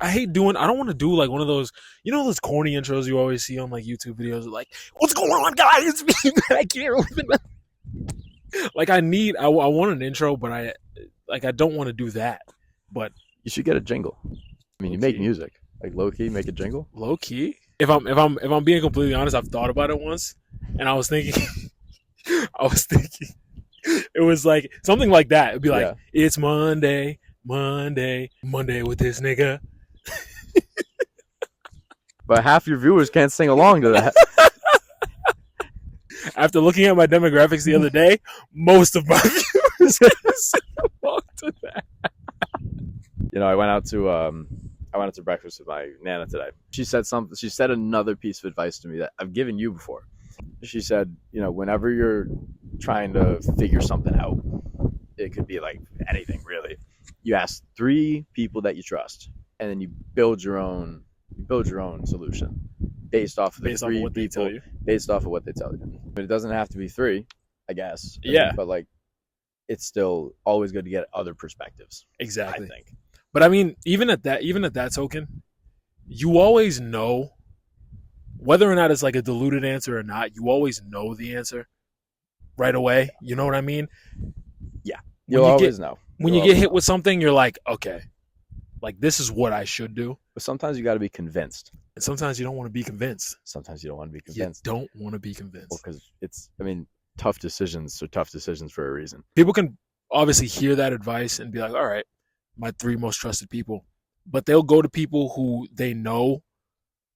I hate doing. I don't want to do like one of those, those corny intros you always see on like YouTube videos, like "What's going on, guys?" It's me, man. I can't really. Like I want an intro, but I don't want to do that. But you should get a jingle. I mean, you make music, like low key, make a jingle. Low key. If I'm being completely honest, I've thought about it once, and I was thinking, it was like something like that. It'd be like, It's Monday with this nigga. But half your viewers can't sing along to that. After looking at my demographics the other day, most of my viewers can't sing along to that. I went out to breakfast with my Nana today. She said another piece of advice to me that I've given you before. She said, whenever you're trying to figure something out, it could be like anything really. You ask 3 people that you trust, and then you build your own solution based off of based off of what they tell you. But it doesn't have to be 3, I guess. But like, it's still always good to get other perspectives. Exactly. I think. But I mean, even at that token, you always know whether or not it's like a diluted answer or not. You always know the answer right away. You know what I mean? Yeah. You'll always know. When you get hit with something, you're like, okay, like this is what I should do. But sometimes you got to be convinced. And sometimes you don't want to be convinced. Sometimes you don't want to be convinced. You don't want to be convinced. Well, because tough decisions are tough decisions for a reason. People can obviously hear that advice and be like, all right, my 3 most trusted people. But they'll go to people who they know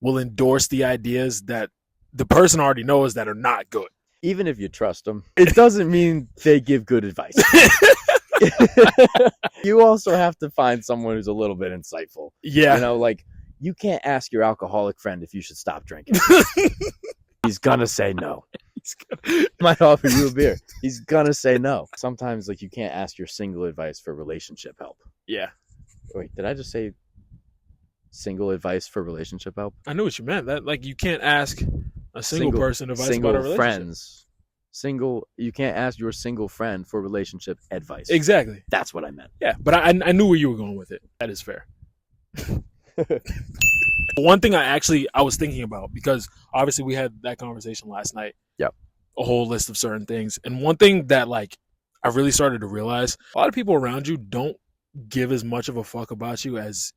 will endorse the ideas that the person already knows that are not good. Even if you trust them, it doesn't mean they give good advice. You also have to find someone who's a little bit insightful. Yeah. Like you can't ask your alcoholic friend if you should stop drinking. He's gonna say no. Might offer you a beer. He's gonna say no. Sometimes like you can't ask your single advice for relationship help. Yeah. Wait, did I just say single advice for relationship help? I knew what you meant. That like you can't ask a single person advice about a relationship. Friends. You can't ask your single friend for relationship advice. Exactly. That's what I meant. Yeah, but I knew where you were going with it. That is fair. One thing I was thinking about, because obviously we had that conversation last night. Yep. A whole list of certain things. And one thing that like I really started to realize, a lot of people around you don't give as much of a fuck about you as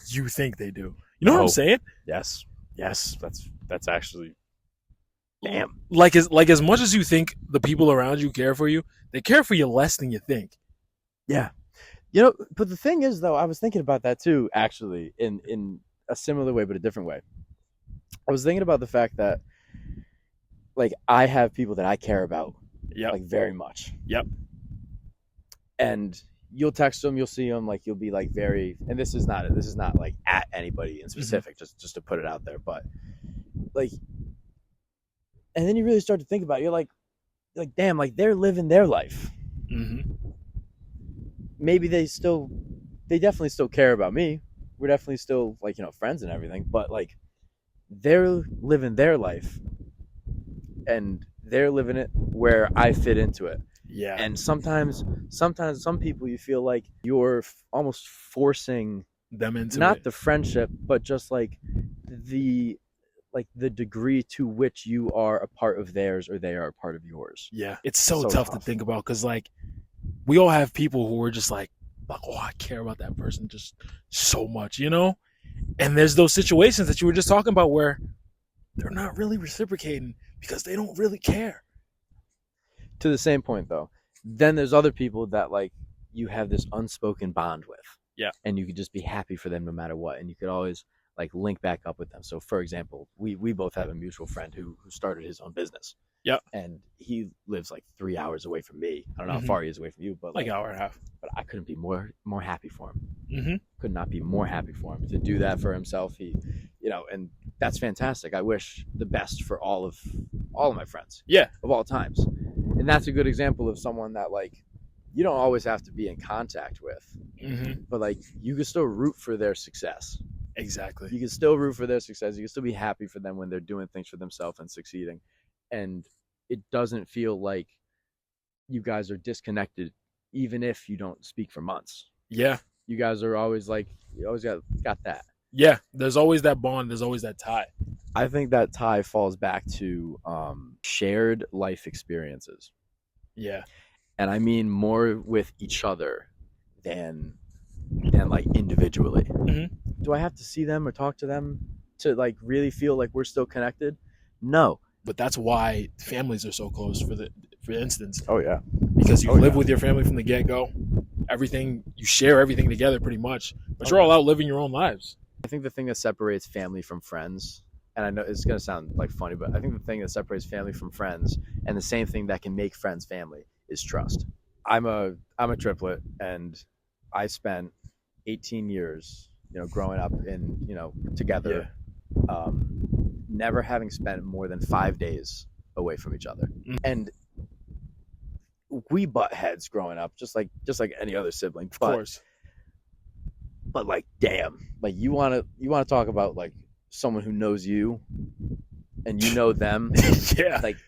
you think they do. You know what I'm saying? Yes. That's actually damn. Like as much as you think the people around you care for you, they care for you less than you think. Yeah. But the thing is though, I was thinking about that too, actually, in a similar way, but a different way. I was thinking about the fact that like I have people that I care about like very much. Yep. And you'll text them, you'll see them, like you'll be like very, and this is not like at anybody in specific, just to put it out there, but like, and then you really start to think about it, you're like damn, like they're living their life. Mm-hmm. Maybe they definitely still care about me. We're definitely still like, friends and everything, but like they're living their life and they're living it where I fit into it. Yeah. And sometimes some people you feel like you're almost forcing them into not the friendship, but just like the degree to which you are a part of theirs or they are a part of yours. Yeah. It's so tough to think about, because like we all have people who are just like, oh, I care about that person just so much, And there's those situations that you were just talking about where they're not really reciprocating because they don't really care. To the same point though, then there's other people that like you have this unspoken bond with. Yeah. And you could just be happy for them no matter what. And you could always like link back up with them. So for example, we both have a mutual friend who started his own business. Yeah. And he lives like 3 hours away from me. I don't know how far he is away from you, but like an hour and a half. But I couldn't be more happy for him. Mm-hmm. Could not be more happy for him to do that for himself. He, and that's fantastic. I wish the best for all of my friends. Yeah. Of all times. And that's a good example of someone that like you don't always have to be in contact with, but like you can still root for their success. Exactly. You can still root for their success. You can still be happy for them when they're doing things for themselves and succeeding. And it doesn't feel like you guys are disconnected, even if you don't speak for months. Yeah. You guys are always like, you always got that. Yeah, there's always that bond. There's always that tie. I think that tie falls back to shared life experiences. Yeah. And I mean more with each other than like individually. Mm-hmm. Do I have to see them or talk to them to like really feel like we're still connected? No. But that's why families are so close. For instance, Oh yeah. because you live with your family from the get go. Everything you share everything together pretty much, but you're all out living your own lives. I think the thing that separates family from friends, and I know it's gonna sound like funny, but I think the thing that separates family from friends, and the same thing that can make friends family, is trust. I'm a triplet, and I spent 18 years, growing up in, together, never having spent more than 5 days away from each other, and we butt heads growing up, just like any other sibling. Of course. But like, damn, like you want to talk about like someone who knows you and you know them. Yeah. Like,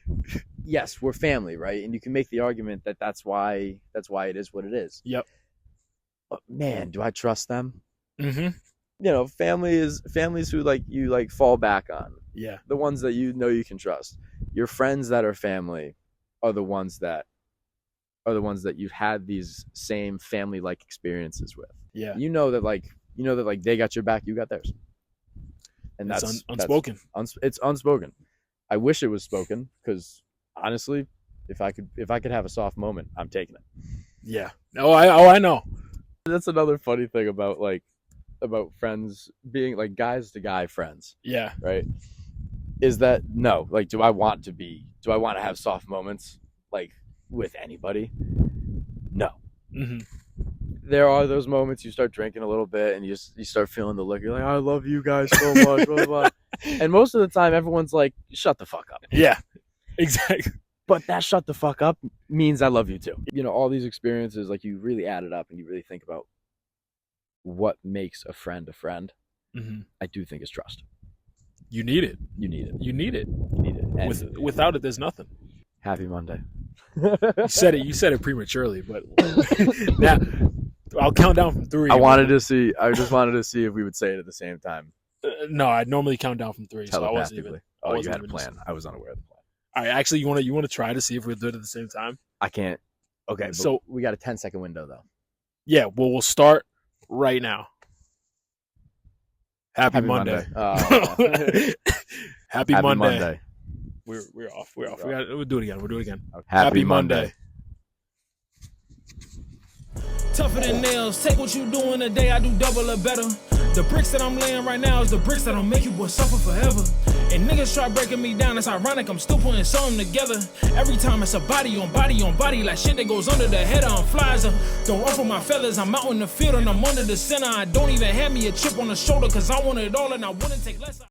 yes, we're family, right? And you can make the argument that that's why it is what it is. Yep. But man, do I trust them? Mm-hmm. Families who like you like fall back on. Yeah. The ones that you know you can trust. Your friends that are family are the ones that you've had these same family like experiences with. Yeah. You know that like they got your back, you got theirs. And that's unspoken. It's unspoken. I wish it was spoken, because honestly, if I could have a soft moment, I'm taking it. Yeah. I know. That's another funny thing about friends being like guys to guy friends. Yeah. Right? Is that no, like do I want to have soft moments like with anybody? No. Mm-hmm. There are those moments you start drinking a little bit and you start feeling the look. You're like, I love you guys so much, blah, blah, blah. And most of the time, everyone's like, shut the fuck up. Yeah, exactly. But that shut the fuck up means I love you too. All these experiences, like you really add it up and you really think about what makes a friend a friend. Mm-hmm. I do think it's trust. You need it. You need it. You need it. You need it. And without it, there's nothing. Happy Monday. You said it prematurely, but now I'll count down from 3. I just wanted to see if we would say it at the same time. No, I'd normally count down from 3, so I wasn't even. Oh, you had a plan. I was unaware of the plan. All right, actually, you want to try to see if we do it at the same time? I can't. Okay, so we got a 10-second window though. Yeah, well, we'll start right now. Happy Monday. Happy Monday. We're off. We'll do it again. Okay. Happy Monday. Tougher than nails, take what you doing today, I do double or better. The bricks that I'm laying right now is the bricks that'll make you boy suffer forever. And niggas try breaking me down, it's ironic, I'm still putting something together. Every time it's a body on body on body, like shit that goes under the head on flies. Don't run for my feathers, I'm out in the field and I'm under the center. I don't even have me a chip on the shoulder, cause I want it all and I wouldn't take less.